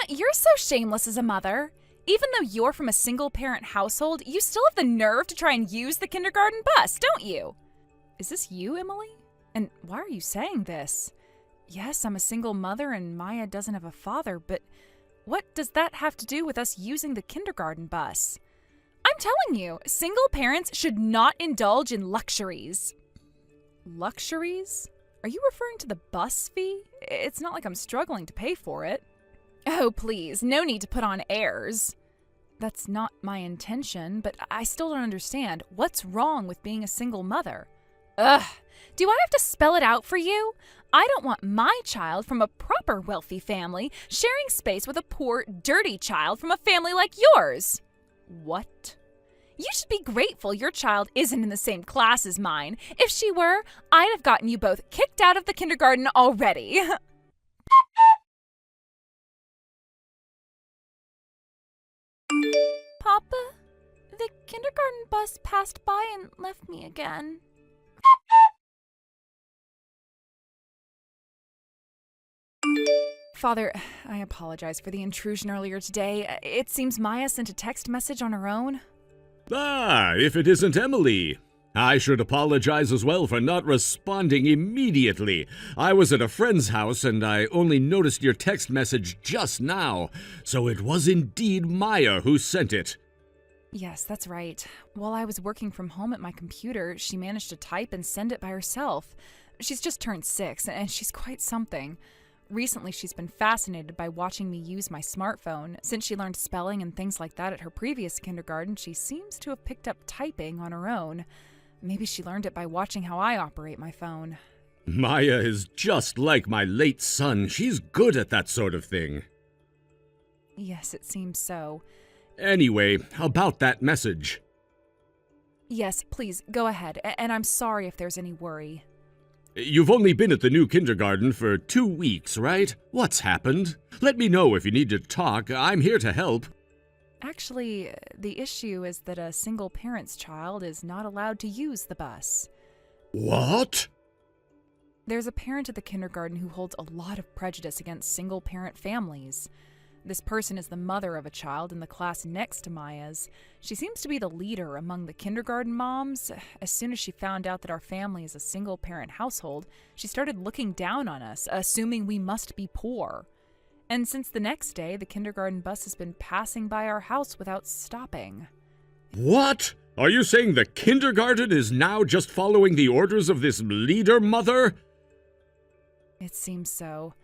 you're so shameless as a mother. Even though you're from a single-parent household, you still have the nerve to try and use the kindergarten bus, don't you? Is this you, Emily? And why are you saying this? Yes, I'm a single mother and Maya doesn't have a father, but what does that have to do with us using the kindergarten bus? I'm telling you, single parents should not indulge in luxuries. Luxuries? Are you referring to the bus fee? It's not like I'm struggling to pay for it. Oh, please, no need to put on airs. That's not my intention, but I still don't understand. What's wrong with being a single mother? Ugh, do I have to spell it out for you? I don't want my child from a proper wealthy family sharing space with a poor, dirty child from a family like yours. What? You should be grateful your child isn't in the same class as mine. If she were, I'd have gotten you both kicked out of the kindergarten already. Papa, the kindergarten bus passed by and left me again. Father, I apologize for the intrusion earlier today. It seems Maya sent a text message on her own. Ah, if it isn't Emily. I should apologize as well for not responding immediately. I was at a friend's house and I only noticed your text message just now, so it was indeed Maya who sent it. Yes, that's right. While I was working from home at my computer, she managed to type and send it by herself. She's just turned 6, and she's quite something. Recently, she's been fascinated by watching me use my smartphone. Since she learned spelling and things like that at her previous kindergarten, she seems to have picked up typing on her own. Maybe she learned it by watching how I operate my phone. Maya is just like my late son. She's good at that sort of thing. Yes, it seems so. Anyway, about that message. Yes, please, go ahead, and I'm sorry if there's any worry. You've only been at the new kindergarten for 2 weeks, right? What's happened? Let me know if you need to talk. I'm here to help. Actually, the issue is that a single parent's child is not allowed to use the bus. What? There's a parent at the kindergarten who holds a lot of prejudice against single-parent families. This person is the mother of a child in the class next to Maya's. She seems to be the leader among the kindergarten moms. As soon as she found out that our family is a single-parent household, she started looking down on us, assuming we must be poor. And since the next day, the kindergarten bus has been passing by our house without stopping. What? Are you saying the kindergarten is now just following the orders of this leader mother? It seems so.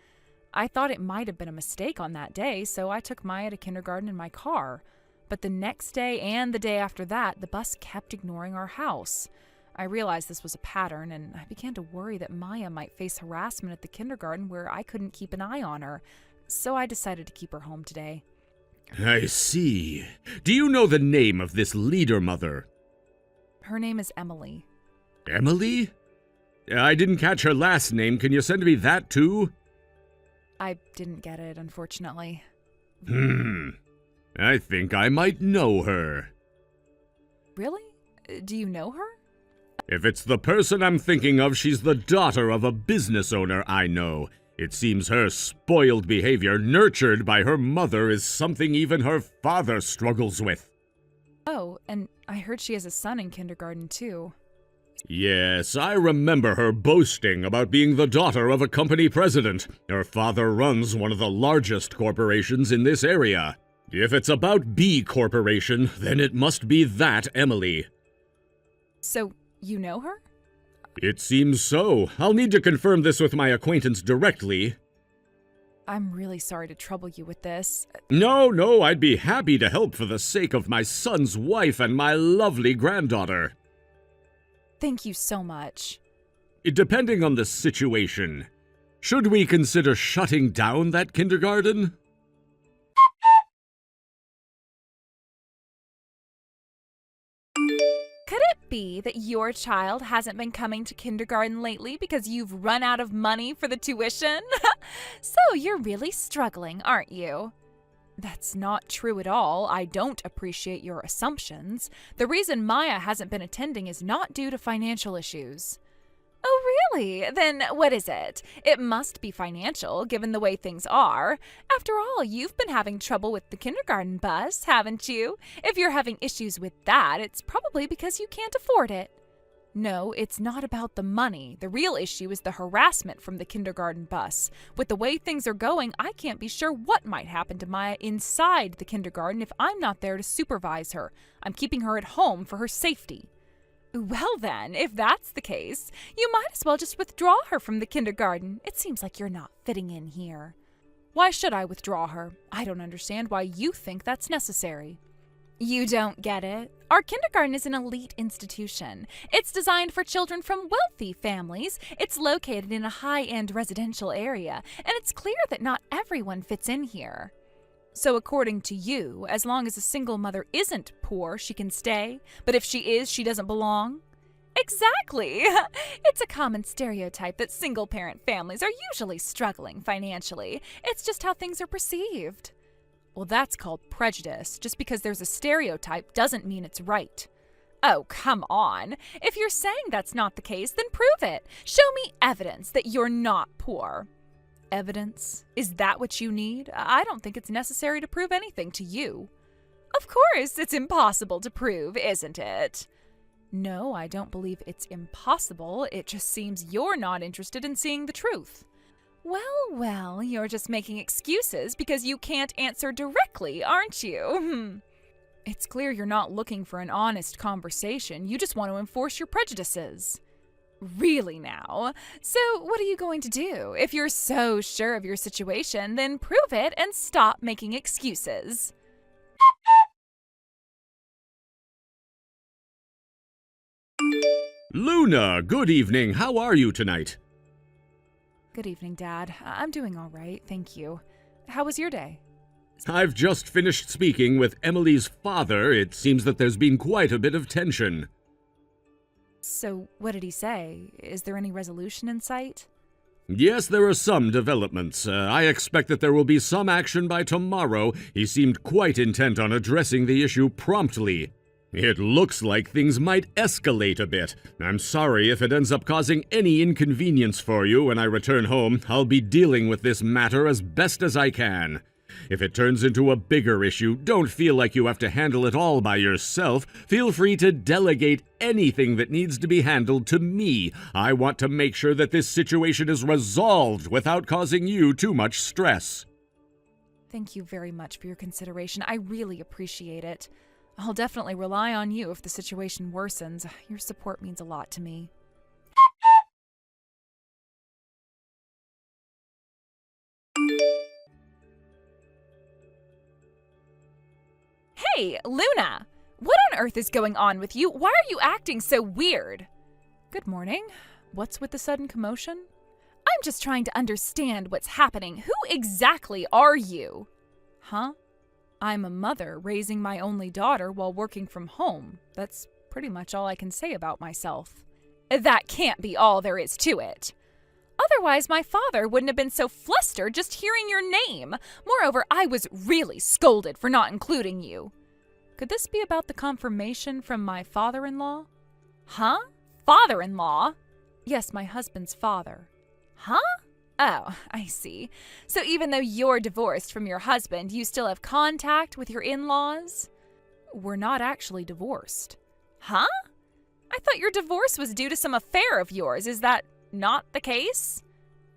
I thought it might have been a mistake on that day, so I took Maya to kindergarten in my car. But the next day and the day after that, the bus kept ignoring our house. I realized this was a pattern, and I began to worry that Maya might face harassment at the kindergarten where I couldn't keep an eye on her. So I decided to keep her home today. I see. Do you know the name of this leader mother? Her name is Emily. Emily? I didn't catch her last name. Can you send me that too? I didn't get it, unfortunately. I think I might know her. Really? Do you know her? If it's the person I'm thinking of, she's the daughter of a business owner I know. It seems her spoiled behavior, nurtured by her mother, is something even her father struggles with. Oh, and I heard she has a son in kindergarten, too. Yes, I remember her boasting about being the daughter of a company president. Her father runs one of the largest corporations in this area. If it's about B Corporation, then it must be that Emily. So, you know her? It seems so. I'll need to confirm this with my acquaintance directly. I'm really sorry to trouble you with this. No, I'd be happy to help for the sake of my son's wife and my lovely granddaughter. Thank you so much. Depending on the situation, should we consider shutting down that kindergarten? Could it be that your child hasn't been coming to kindergarten lately because you've run out of money for the tuition? So you're really struggling, aren't you? That's not true at all. I don't appreciate your assumptions. The reason Maya hasn't been attending is not due to financial issues. Oh, really? Then what is it? It must be financial, given the way things are. After all, you've been having trouble with the kindergarten bus, haven't you? If you're having issues with that, it's probably because you can't afford it. No, it's not about the money. The real issue is the harassment from the kindergarten bus. With the way things are going, I can't be sure what might happen to Maya inside the kindergarten if I'm not there to supervise her. I'm keeping her at home for her safety. Well then, if that's the case, you might as well just withdraw her from the kindergarten. It seems like you're not fitting in here. Why should I withdraw her? I don't understand why you think that's necessary. You don't get it. Our kindergarten is an elite institution. It's designed for children from wealthy families. It's located in a high-end residential area, and it's clear that not everyone fits in here. So according to you, as long as a single mother isn't poor, she can stay, but if she is, she doesn't belong? Exactly! It's a common stereotype that single-parent families are usually struggling financially. It's just how things are perceived. Well, that's called prejudice. Just because there's a stereotype doesn't mean it's right. Oh, come on. If you're saying that's not the case, then prove it. Show me evidence that you're not poor. Evidence? Is that what you need? I don't think it's necessary to prove anything to you. Of course, it's impossible to prove, isn't it? No, I don't believe it's impossible. It just seems you're not interested in seeing the truth. Well, you're just making excuses because you can't answer directly, aren't you? It's clear you're not looking for an honest conversation. You just want to enforce your prejudices. Really now? So what are you going to do? If you're so sure of your situation, then prove it and stop making excuses. Luna, good evening. How are you tonight? Good evening, Dad. I'm doing all right, thank you. How was your day? I've just finished speaking with Emily's father. It seems that there's been quite a bit of tension. So, what did he say? Is there any resolution in sight? Yes, there are some developments. I expect that there will be some action by tomorrow. He seemed quite intent on addressing the issue promptly. It looks like things might escalate a bit. I'm sorry if it ends up causing any inconvenience for you when I return home. I'll be dealing with this matter as best as I can. If it turns into a bigger issue, don't feel like you have to handle it all by yourself. Feel free to delegate anything that needs to be handled to me. I want to make sure that this situation is resolved without causing you too much stress. Thank you very much for your consideration. I really appreciate it. I'll definitely rely on you if the situation worsens. Your support means a lot to me. Hey, Luna! What on earth is going on with you? Why are you acting so weird? Good morning. What's with the sudden commotion? I'm just trying to understand what's happening. Who exactly are you? Huh? I'm a mother raising my only daughter while working from home. That's pretty much all I can say about myself. That can't be all there is to it. Otherwise, my father wouldn't have been so flustered just hearing your name. Moreover, I was really scolded for not including you. Could this be about the confirmation from my father-in-law? Huh? Father-in-law? Yes, my husband's father. Huh? Oh, I see. So even though you're divorced from your husband, you still have contact with your in-laws? We're not actually divorced. Huh? I thought your divorce was due to some affair of yours. Is that not the case?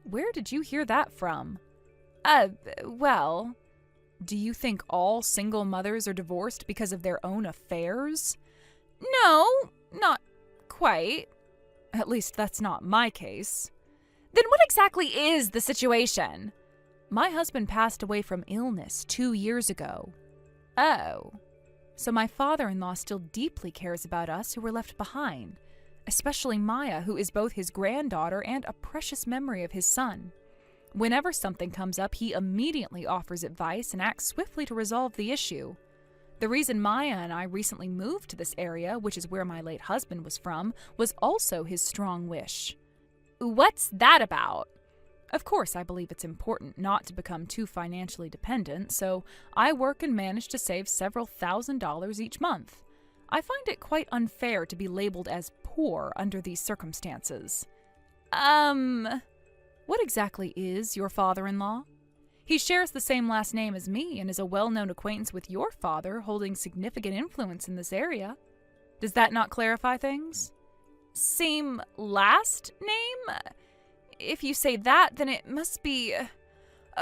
Where did you hear that from? Well, do you think all single mothers are divorced because of their own affairs? No, not quite. At least that's not my case. Then what exactly is the situation? My husband passed away from illness 2 years ago. Oh. So my father-in-law still deeply cares about us who were left behind, especially Maya, who is both his granddaughter and a precious memory of his son. Whenever something comes up, he immediately offers advice and acts swiftly to resolve the issue. The reason Maya and I recently moved to this area, which is where my late husband was from, was also his strong wish. What's that about? Of course, I believe it's important not to become too financially dependent, so I work and manage to save several $1,000s each month. I find it quite unfair to be labeled as poor under these circumstances. What exactly is your father-in-law? He shares the same last name as me and is a well-known acquaintance with your father, holding significant influence in this area. Does that not clarify things? Same last name? If you say that, then it must be...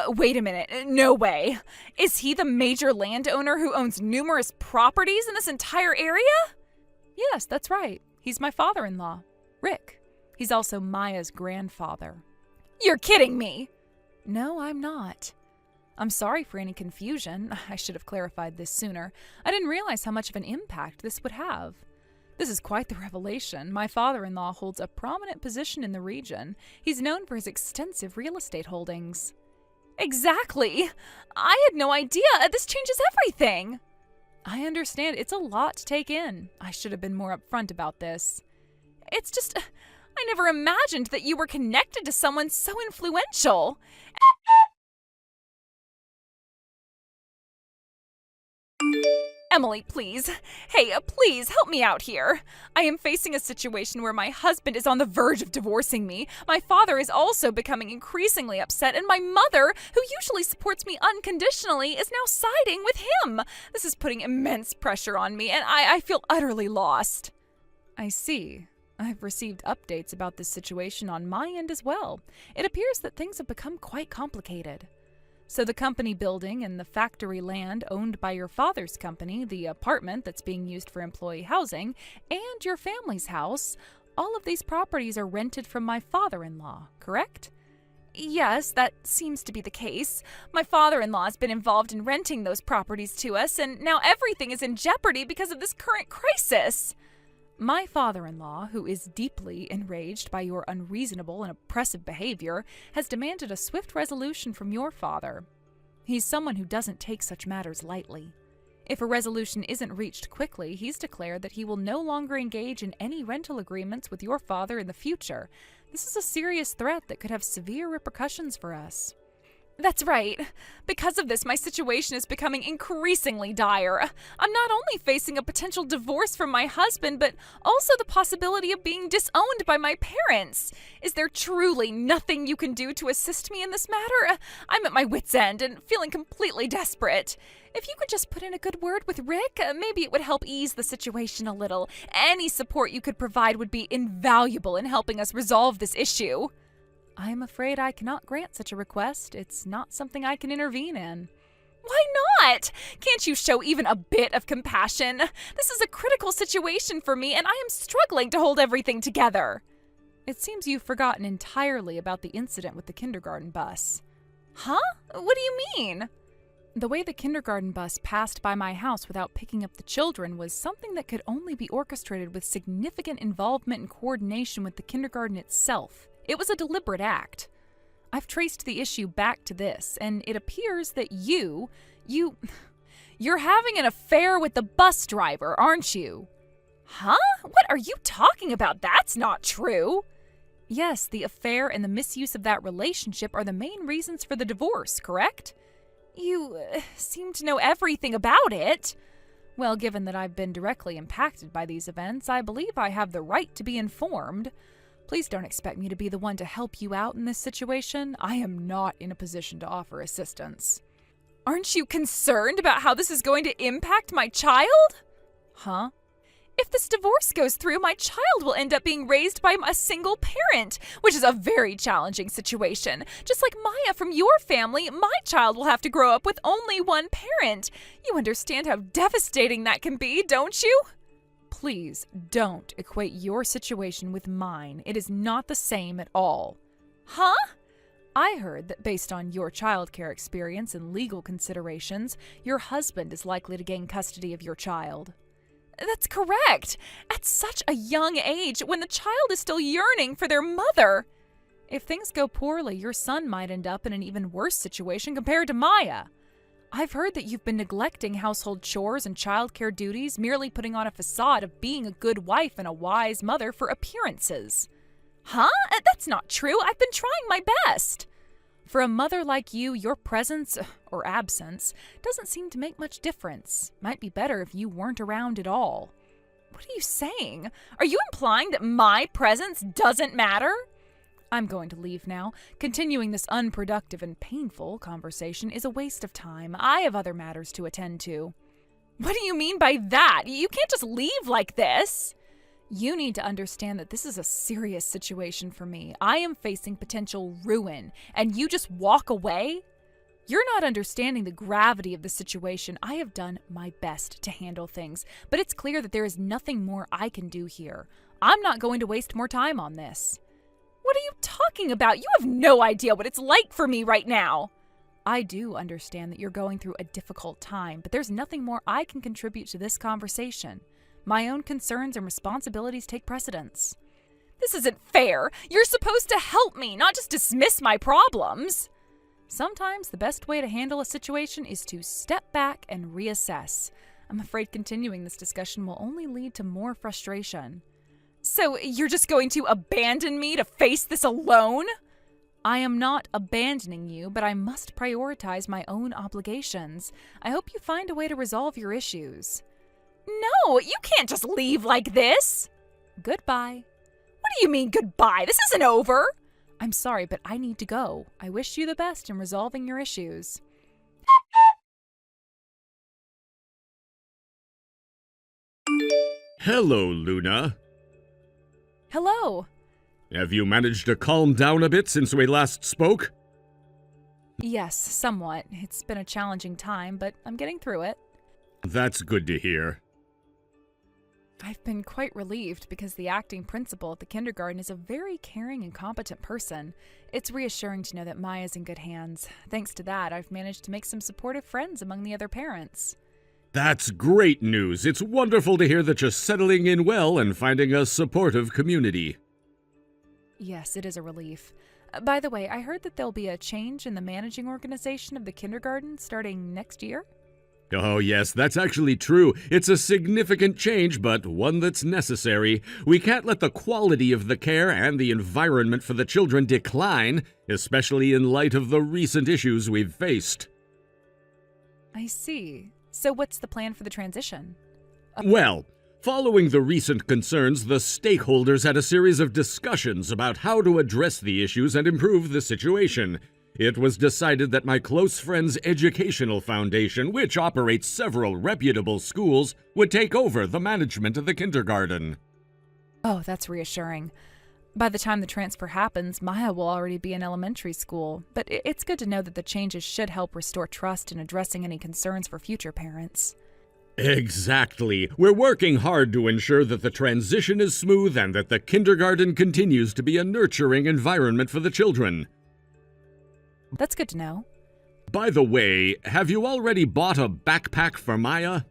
wait a minute. No way. Is he the major landowner who owns numerous properties in this entire area? Yes, that's right. He's my father-in-law, Rick. He's also Maya's grandfather. You're kidding me! No, I'm not. I'm sorry for any confusion. I should have clarified this sooner. I didn't realize how much of an impact this would have. This is quite the revelation. My father-in-law holds a prominent position in the region. He's known for his extensive real estate holdings. Exactly! I had no idea! This changes everything! I understand. It's a lot to take in. I should have been more upfront about this. It's just... I never imagined that you were connected to someone so influential. Emily, please. Hey, please help me out here. I am facing a situation where my husband is on the verge of divorcing me. My father is also becoming increasingly upset, and my mother, who usually supports me unconditionally, is now siding with him. This is putting immense pressure on me, and I feel utterly lost. I see. I've received updates about this situation on my end as well. It appears that things have become quite complicated. So the company building and the factory land owned by your father's company, the apartment that's being used for employee housing, and your family's house, all of these properties are rented from my father-in-law, correct? Yes, that seems to be the case. My father-in-law has been involved in renting those properties to us, and now everything is in jeopardy because of this current crisis. My father-in-law, who is deeply enraged by your unreasonable and oppressive behavior, has demanded a swift resolution from your father. He's someone who doesn't take such matters lightly. If a resolution isn't reached quickly, he's declared that he will no longer engage in any rental agreements with your father in the future. This is a serious threat that could have severe repercussions for us. That's right. Because of this, my situation is becoming increasingly dire. I'm not only facing a potential divorce from my husband, but also the possibility of being disowned by my parents. Is there truly nothing you can do to assist me in this matter? I'm at my wit's end and feeling completely desperate. If you could just put in a good word with Rick, maybe it would help ease the situation a little. Any support you could provide would be invaluable in helping us resolve this issue. I'm afraid I cannot grant such a request. It's not something I can intervene in. Why not? Can't you show even a bit of compassion? This is a critical situation for me, and I am struggling to hold everything together. It seems you've forgotten entirely about the incident with the kindergarten bus. Huh? What do you mean? The way the kindergarten bus passed by my house without picking up the children was something that could only be orchestrated with significant involvement and coordination with the kindergarten itself. It was a deliberate act. I've traced the issue back to this, and it appears that you're having an affair with the bus driver, aren't you? Huh? What are you talking about? That's not true. Yes, the affair and the misuse of that relationship are the main reasons for the divorce, correct? You seem to know everything about it. Well, given that I've been directly impacted by these events, I believe I have the right to be informed. Please don't expect me to be the one to help you out in this situation. I am not in a position to offer assistance. Aren't you concerned about how this is going to impact my child? Huh? If this divorce goes through, my child will end up being raised by a single parent, which is a very challenging situation. Just like Maya from your family, my child will have to grow up with only one parent. You understand how devastating that can be, don't you? Please don't equate your situation with mine. It is not the same at all. Huh? I heard that based on your childcare experience and legal considerations, your husband is likely to gain custody of your child. That's correct. At such a young age, when the child is still yearning for their mother. If things go poorly, your son might end up in an even worse situation compared to Maya. I've heard that you've been neglecting household chores and childcare duties, merely putting on a facade of being a good wife and a wise mother for appearances. Huh? That's not true. I've been trying my best. For a mother like you, your presence, or absence, doesn't seem to make much difference. Might be better if you weren't around at all. What are you saying? Are you implying that my presence doesn't matter? I'm going to leave now. Continuing this unproductive and painful conversation is a waste of time. I have other matters to attend to. What do you mean by that? You can't just leave like this. You need to understand that this is a serious situation for me. I am facing potential ruin, and you just walk away? You're not understanding the gravity of the situation. I have done my best to handle things, but it's clear that there is nothing more I can do here. I'm not going to waste more time on this. What are you talking about? You have no idea what it's like for me right now. I do understand that you're going through a difficult time, but there's nothing more I can contribute to this conversation. My own concerns and responsibilities take precedence. This isn't fair. You're supposed to help me, not just dismiss my problems. Sometimes the best way to handle a situation is to step back and reassess. I'm afraid continuing this discussion will only lead to more frustration. So you're just going to abandon me to face this alone? I am not abandoning you, but I must prioritize my own obligations. I hope you find a way to resolve your issues. No, you can't just leave like this. Goodbye. What do you mean goodbye? This isn't over. I'm sorry, but I need to go. I wish you the best in resolving your issues. Hello, Luna. Hello. Have you managed to calm down a bit since we last spoke? Yes, somewhat. It's been a challenging time, but I'm getting through it. That's good to hear. I've been quite relieved because the acting principal at the kindergarten is a very caring and competent person. It's reassuring to know that Maya's in good hands. Thanks to that, I've managed to make some supportive friends among the other parents. That's great news. It's wonderful to hear that you're settling in well and finding a supportive community. Yes, it is a relief. By the way, I heard that there'll be a change in the managing organization of the kindergarten starting next year? Oh yes, that's actually true. It's a significant change, but one that's necessary. We can't let the quality of the care and the environment for the children decline, especially in light of the recent issues we've faced. I see. So what's the plan for the transition? Well, following the recent concerns, the stakeholders had a series of discussions about how to address the issues and improve the situation. It was decided that my close friend's educational foundation, which operates several reputable schools, would take over the management of the kindergarten. Oh, that's reassuring. By the time the transfer happens, Maya will already be in elementary school, but it's good to know that the changes should help restore trust in addressing any concerns for future parents. Exactly. We're working hard to ensure that the transition is smooth and that the kindergarten continues to be a nurturing environment for the children. That's good to know. By the way, have you already bought a backpack for Maya?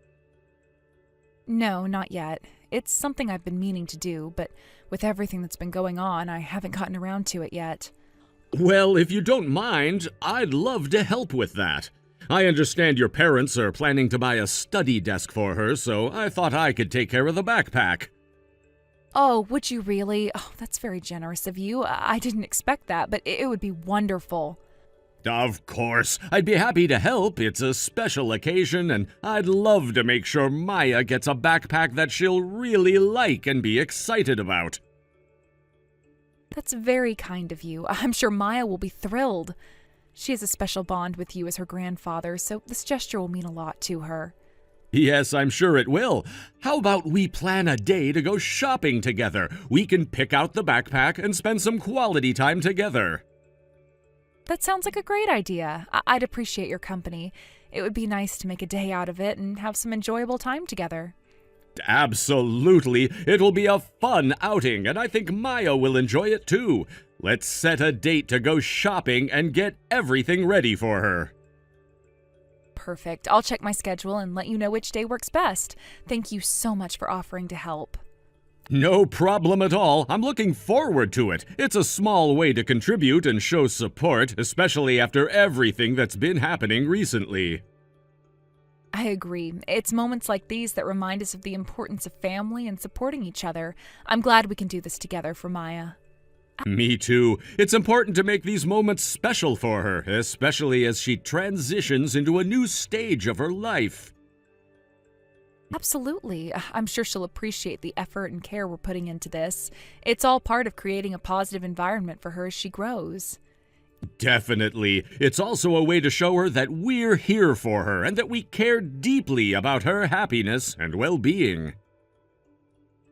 No, not yet. It's something I've been meaning to do, but with everything that's been going on, I haven't gotten around to it yet. Well, if you don't mind, I'd love to help with that. I understand your parents are planning to buy a study desk for her, so I thought I could take care of the backpack. Oh, would you really? Oh, that's very generous of you. I didn't expect that, but it would be wonderful. Of course, I'd be happy to help. It's a special occasion, and I'd love to make sure Maya gets a backpack that she'll really like and be excited about. That's very kind of you. I'm sure Maya will be thrilled. She has a special bond with you as her grandfather, so this gesture will mean a lot to her. Yes, I'm sure it will. How about we plan a day to go shopping together? We can pick out the backpack and spend some quality time together. That sounds like a great idea. I'd appreciate your company. It would be nice to make a day out of it and have some enjoyable time together. Absolutely. It'll be a fun outing, and I think Maya will enjoy it too. Let's set a date to go shopping and get everything ready for her. Perfect. I'll check my schedule and let you know which day works best. Thank you so much for offering to help. No problem at all. I'm looking forward to it. It's a small way to contribute and show support, especially after everything that's been happening recently. I agree. It's moments like these that remind us of the importance of family and supporting each other. I'm glad we can do this together for Maya. Me too. It's important to make these moments special for her, especially as she transitions into a new stage of her life. Absolutely. I'm sure she'll appreciate the effort and care we're putting into this. It's all part of creating a positive environment for her as she grows. Definitely. It's also a way to show her that we're here for her and that we care deeply about her happiness and well-being.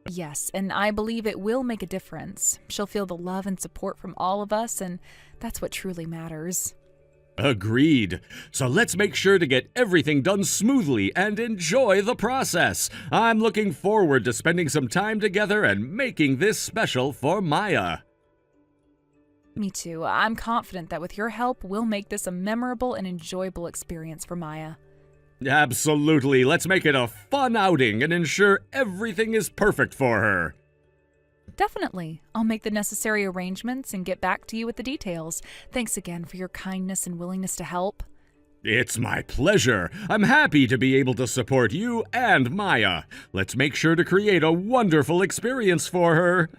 Yes, and I believe it will make a difference. She'll feel the love and support from all of us, and that's what truly matters. Agreed. So let's make sure to get everything done smoothly and enjoy the process. I'm looking forward to spending some time together and making this special for Maya. Me too. I'm confident that with your help, we'll make this a memorable and enjoyable experience for Maya. Absolutely. Let's make it a fun outing and ensure everything is perfect for her. Definitely. I'll make the necessary arrangements and get back to you with the details. Thanks again for your kindness and willingness to help. It's my pleasure. I'm happy to be able to support you and Maya. Let's make sure to create a wonderful experience for her.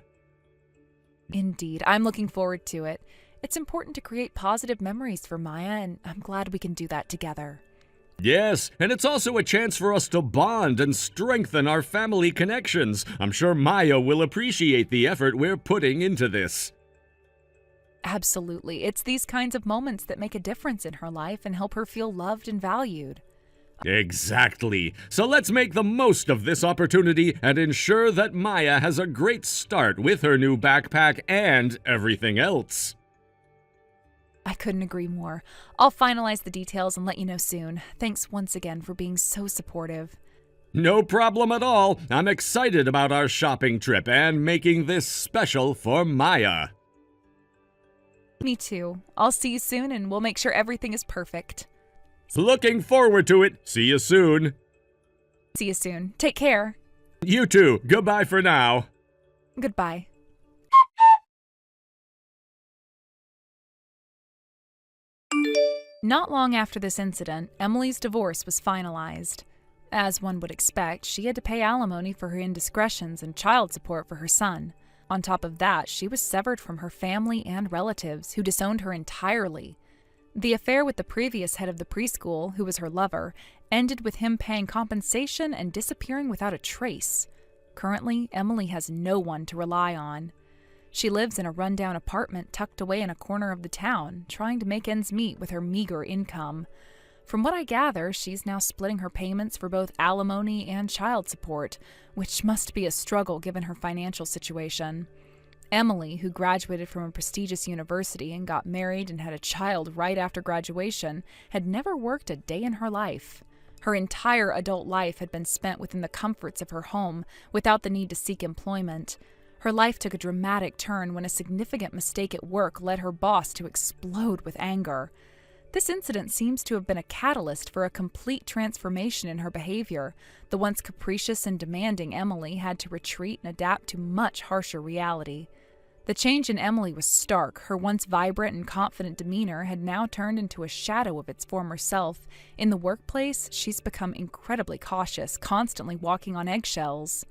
Indeed. I'm looking forward to it. It's important to create positive memories for Maya, and I'm glad we can do that together. Yes, and it's also a chance for us to bond and strengthen our family connections. I'm sure Maya will appreciate the effort we're putting into this. Absolutely. It's these kinds of moments that make a difference in her life and help her feel loved and valued. Exactly. So let's make the most of this opportunity and ensure that Maya has a great start with her new backpack and everything else. I couldn't agree more. I'll finalize the details and let you know soon. Thanks once again for being so supportive. No problem at all. I'm excited about our shopping trip and making this special for Maya. Me too. I'll see you soon and we'll make sure everything is perfect. Looking forward to it. See you soon. See you soon. Take care. You too. Goodbye for now. Goodbye. Not long after this incident, Emily's divorce was finalized. As one would expect, she had to pay alimony for her indiscretions and child support for her son. On top of that, she was severed from her family and relatives, who disowned her entirely. The affair with the previous head of the preschool, who was her lover, ended with him paying compensation and disappearing without a trace. Currently, Emily has no one to rely on. She lives in a rundown apartment tucked away in a corner of the town, trying to make ends meet with her meager income. From what I gather, she's now splitting her payments for both alimony and child support, which must be a struggle given her financial situation. Emily, who graduated from a prestigious university and got married and had a child right after graduation, had never worked a day in her life. Her entire adult life had been spent within the comforts of her home, without the need to seek employment. Her life took a dramatic turn when a significant mistake at work led her boss to explode with anger. This incident seems to have been a catalyst for a complete transformation in her behavior. The once capricious and demanding Emily had to retreat and adapt to much harsher reality. The change in Emily was stark. Her once vibrant and confident demeanor had now turned into a shadow of its former self. In the workplace, she's become incredibly cautious, constantly walking on eggshells.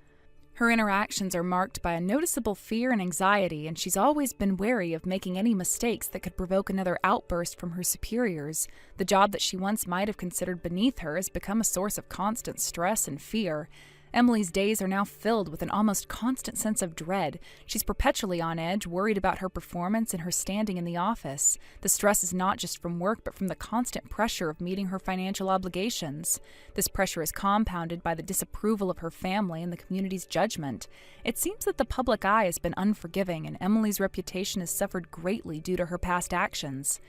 Her interactions are marked by a noticeable fear and anxiety, and she's always been wary of making any mistakes that could provoke another outburst from her superiors. The job that she once might have considered beneath her has become a source of constant stress and fear. Emily's days are now filled with an almost constant sense of dread. She's perpetually on edge, worried about her performance and her standing in the office. The stress is not just from work, but from the constant pressure of meeting her financial obligations. This pressure is compounded by the disapproval of her family and the community's judgment. It seems that the public eye has been unforgiving, and Emily's reputation has suffered greatly due to her past actions.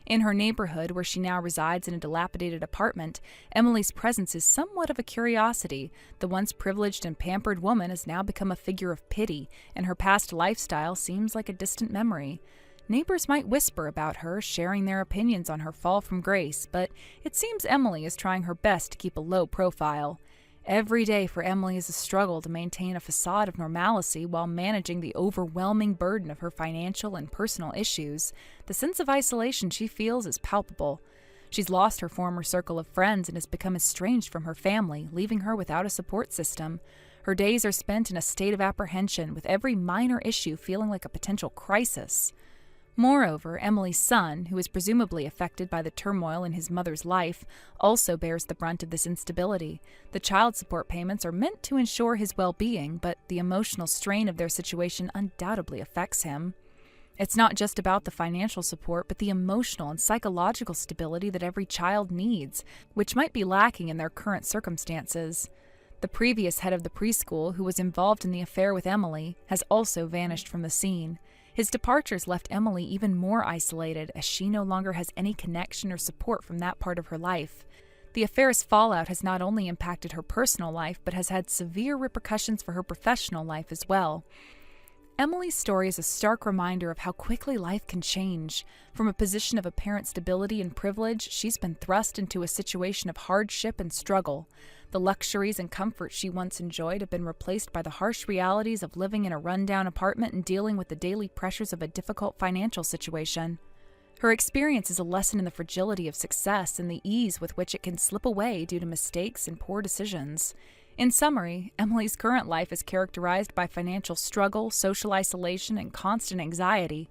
In her neighborhood, where she now resides in a dilapidated apartment, Emily's presence is somewhat of a curiosity. The once privileged and pampered woman has now become a figure of pity, and her past lifestyle seems like a distant memory. Neighbors might whisper about her, sharing their opinions on her fall from grace, but it seems Emily is trying her best to keep a low profile. Every day for Emily is a struggle to maintain a facade of normalcy while managing the overwhelming burden of her financial and personal issues. The sense of isolation she feels is palpable. She's lost her former circle of friends and has become estranged from her family, leaving her without a support system. Her days are spent in a state of apprehension, with every minor issue feeling like a potential crisis. Moreover, Emily's son, who is presumably affected by the turmoil in his mother's life, also bears the brunt of this instability. The child support payments are meant to ensure his well-being, but the emotional strain of their situation undoubtedly affects him. It's not just about the financial support, but the emotional and psychological stability that every child needs, which might be lacking in their current circumstances. The previous head of the preschool, who was involved in the affair with Emily, has also vanished from the scene. His departures left Emily even more isolated, as she no longer has any connection or support from that part of her life. The affair's fallout has not only impacted her personal life, but has had severe repercussions for her professional life as well. Emily's story is a stark reminder of how quickly life can change. From a position of apparent stability and privilege, she's been thrust into a situation of hardship and struggle. The luxuries and comforts she once enjoyed have been replaced by the harsh realities of living in a rundown apartment and dealing with the daily pressures of a difficult financial situation. Her experience is a lesson in the fragility of success and the ease with which it can slip away due to mistakes and poor decisions. In summary, Emily's current life is characterized by financial struggle, social isolation, and constant anxiety.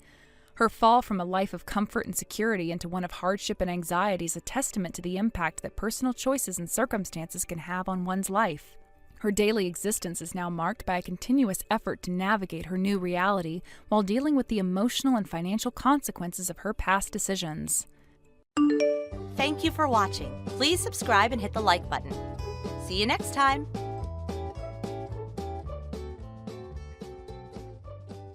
Her fall from a life of comfort and security into one of hardship and anxiety is a testament to the impact that personal choices and circumstances can have on one's life. Her daily existence is now marked by a continuous effort to navigate her new reality while dealing with the emotional and financial consequences of her past decisions. Thank you for watching. Please subscribe and hit the like button. See you next time.